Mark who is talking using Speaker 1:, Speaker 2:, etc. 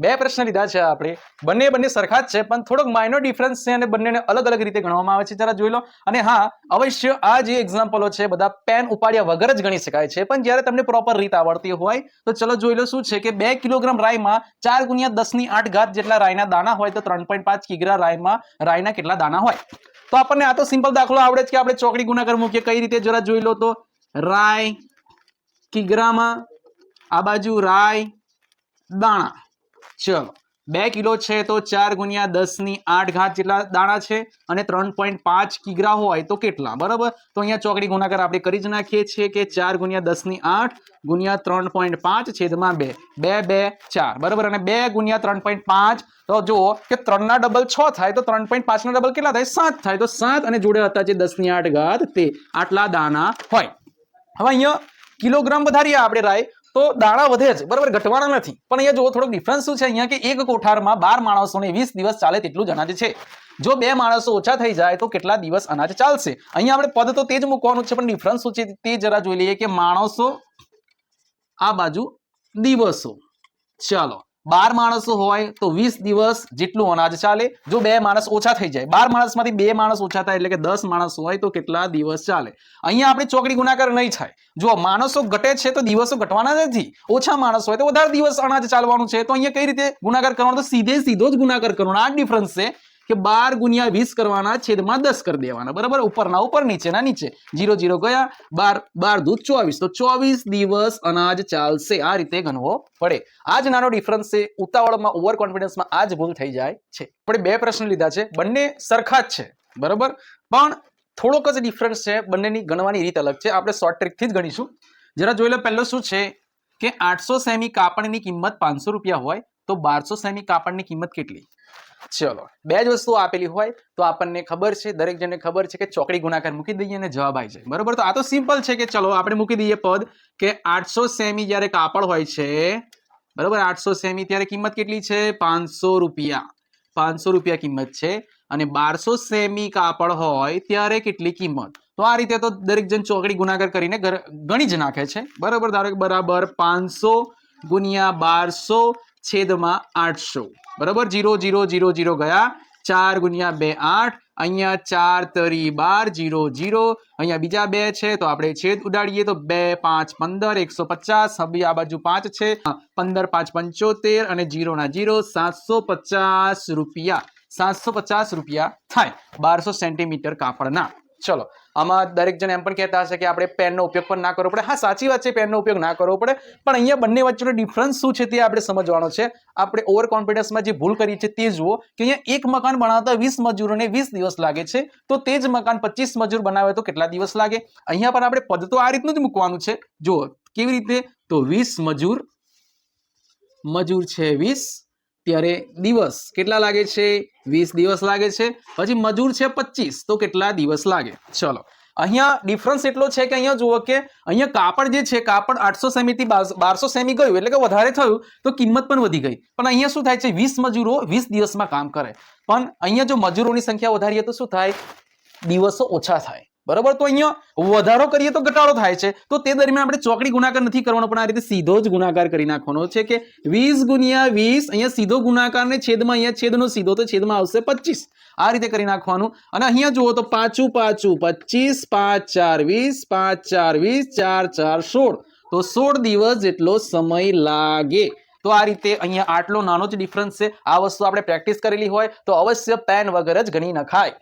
Speaker 1: બે પ્રશ્ન લીધા છે આપણે, બંને સરખા જ છે પણ થોડોક માઇનોર ડિફરન્સ છે અને બંનેને અલગ અલગ રીતે ગણવામાં આવે છે. જરા જોઈ લો. અને હા, અવશ્ય આ જે એક્ઝામ્પલો છે બધા પેન ઉપાડ્યા વગર જ ગણી શકાય છે, પણ જ્યારે તમને પ્રોપર રીત આવડતી હોય તો ચલો જોઈ લો. શું છે કે 2 કિલોગ્રામ રાઈમાં 4 ગુણ્યા 10 ની 8 ઘાત જેટલા રાઈના દાણા હોય તો 3.5 કિગ્રા રાઈમાં રાઈના કેટલા દાણા હોય? તો આપણને આ તો સિમ્પલ દાખલો આવડે છે કે આપણે ચોકડી ગુણાકાર મૂકીએ. કઈ રીતે જરા જોઈ લો. તો રાઈ કિગ્રામાં, આ બાજુ રાઈ દાણા. ચલો 2 કિલો છે તો 4 ગુણ્યા 10 ની 8 ઘાત જેટલા દાણા છે અને 3.5 કિગ્રા હોય તો કેટલા? બરાબર. તો અહીંયા ચોકડી ગુણાકાર આપણે કરી જ નાખીએ છીએ કે 4 ગુણ્યા 10 ની 8 ગુણ્યા 3.5 છેદમાં 2, 2 2 4. બરાબર. અને 2 ગુણ્યા 3.5 તો જુઓ કે 3 ના ડબલ 6 થાય તો 3.5 ના ડબલ કેટલા થાય? 7 થાય. તો 7 અને જોડે હતા જે 10 ની 8 ઘાત તે આટલા દાણા હોય. હવે અહીંયા કિલોગ્રામ વધારીએ આપણે રાય તો દાણા વધે છે, બરાબર, ઘટવાના નથી. પણ અહીંયા જુઓ થોડોક ડિફરન્સ શું છે અહીંયા કે એક કોઠારમાં 12 માણસોને 20 દિવસ ચાલે તેટલું જ અનાજ છે. જો 2 માણસો ઓછા થઈ જાય તો કેટલા દિવસ અનાજ ચાલશે? અહીંયા આપણે પદ તો તે જ મૂકવાનું છે, પણ ડિફરન્સ શું છે તે જરા જોઈ લઈએ કે માણસો આ બાજુ દિવસો. ચાલો 12 માણસો હોય તો 20 દિવસ જેટલું અનાજ ચાલે. જો 2 માણસ ઓછા થઈ જાય, 12 માણસમાંથી 2 માણસ ઓછા થાય એટલે કે 10 માણસ હોય તો કેટલા દિવસ ચાલે? અહીંયા આપણે ચોકડી ગુણાકાર નહીં થાય. જો માણસો ઘટે છે તો દિવસો ઘટવાના નથી. ઓછા માણસ હોય તો વધારે દિવસ અનાજ ચાલવાનું છે. તો અહીંયા કઈ રીતે ગુણાકાર કરવાનો? તો સીધો જ ગુણાકાર કરવાનો. આ ડિફરન્સ છે કે 12 ગુણ્યા 20 કરવાના છેદમાં 10 કરી દેવાના. બરાબર. ઉપરના ઉપર, નીચેના નીચે. 0 0 ગયા. 12 દૂધ 24 તો 24 દિવસ અનાજ ચાલશે. આ રીતે ગણવો પડે. આ જ નાનો ડિફરન્સ છે. ઉતાવળમાં, ઓવર કોન્ફિડન્સમાં આ જ ભૂલ થઈ જાય છે. આપણે બે પ્રશ્ન લીધા છે, બંને સરખા જ છે. બરાબર. પણ થોડોક જ ડિફરન્સ છે. બંનેની ગણવાની રીત અલગ છે. આપણે શોર્ટ ટ્રીકથી જ ગણીશું. જરા જોઈ લો. પહેલો શું છે કે 800 સેમી કાપડની કિંમત 500 રૂપિયા હોય તો 1200 સેમી કાપડની કિંમત કેટલી? ચલો, બે જ વસ્તુ આપેલી હોય તો આપણને ખબર છે, દરેક જણને ખબર છે કે ચોકડી ગુણાકાર મૂકી દઈએ અને જવાબ આવી જાય. બરાબર. તો આ તો સિમ્પલ છે કે ચલો આપણે મૂકી દઈએ પદ કે 800 સેમી જ્યારે કાપડ હોય છે, બરાબર, 800 સેમી ત્યારે કિંમત કેટલી છે? 500 રૂપિયા. 500 રૂપિયા કિંમત છે. અને 1200 સેમી કાપડ હોય ત્યારે કેટલી કિંમત? તો આ રીતે તો દરેક જણ ચોકડી ગુણાકાર કરીને ગણી જ નાખે છે. બરાબર. ધારો કે બરાબર 500 ગુણ્યા 1200 છેદમાં 800. બરાબર. 0 0 0 0 ગયા. 4 ગુણ્યા 2 8. અહીંયા 4 તરી 12 0 0. અહીંયા બીજા 2 છે તો આપણે છેદ ઉડાડીએ તો 2 5 15 150. હવે આ બાજુ 5 છે, 15 5 75 અને 0 ના 0 750 રૂપિયા. 750 રૂપિયા થાય 1200 સેન્ટીમીટર કાપડના. ચલો, આમાં દરેક જણ એમ પણ કહેતા હશે કે આપણે પેનનો ઉપયોગ પણ ના કરવો પડે. હા, સાચી વાત છે, પેનનો ઉપયોગ ના કરવો પડે. પણ અહીંયા બંને વચ્ચેનો ડિફરન્સ શું છે તે આપણે સમજવાનો છે. આપણે ઓવર કોન્ફિડન્સમાં જે ભૂલ કરી છે તે જુઓ કે અહીંયા એક મકાન બનાવતા 20 મજૂરોને 20 દિવસ લાગે છે તો તે જ મકાન 25 મજૂર બનાવે તો કેટલા દિવસ લાગે? અહીંયા પણ આપણે પદ તો આ રીતનું જ મૂકવાનું છે. જુઓ કેવી રીતે. તો 20 મજૂર છે 20 ત્યારે દિવસ કેટલા લાગે છે? 20 દિવસ લાગે છે. પછી મજૂર છે 25 તો કેટલા દિવસ લાગે? ચલો, અહીંયા ડિફરન્સ એટલો છે કે અહીંયા જુઓ કે અહીંયા કાપડ જે છે, કાપડ 800 સેમી થી 1200 સેમી ગયું એટલે કે વધારે થયું તો કિંમત પણ વધી ગઈ. પણ અહીંયા શું થાય છે? 20 મજૂરો 20 દિવસમાં કામ કરે. પણ અહીંયા જો મજૂરોની સંખ્યા વધારીએ તો શું થાય? દિવસો ઓછા થાય. બરાબર. તો અહીંયા વધારો કરીએ તો ઘટાડો થાય છે. તો તે દરમિયાન આપણે ચોકડી ગુણાકાર નથી કરવાનો, પણ આ રીતે સીધો જ ગુણાકાર કરી નાખવાનો છે કે 20 ગુણ્યા 20. અહીંયા સીધો ગુણાકાર ને છેદમાં, અહીંયા છેદનો સીધો તો છેદમાં આવશે 25. આ રીતે કરી નાખવાનું. અને અહીંયા જુઓ તો 5 5 25, 5 4 20, 5 4 20, 4 4 16. તો 16 દિવસ જેટલો સમય લાગે. તો આ રીતે અહીંયા આટલો નાનો જ ડિફરન્સ છે. આ વસ્તુ આપણે પ્રેક્ટિસ કરેલી હોય તો અવશ્ય પેન વગર જ ગણી નખાય.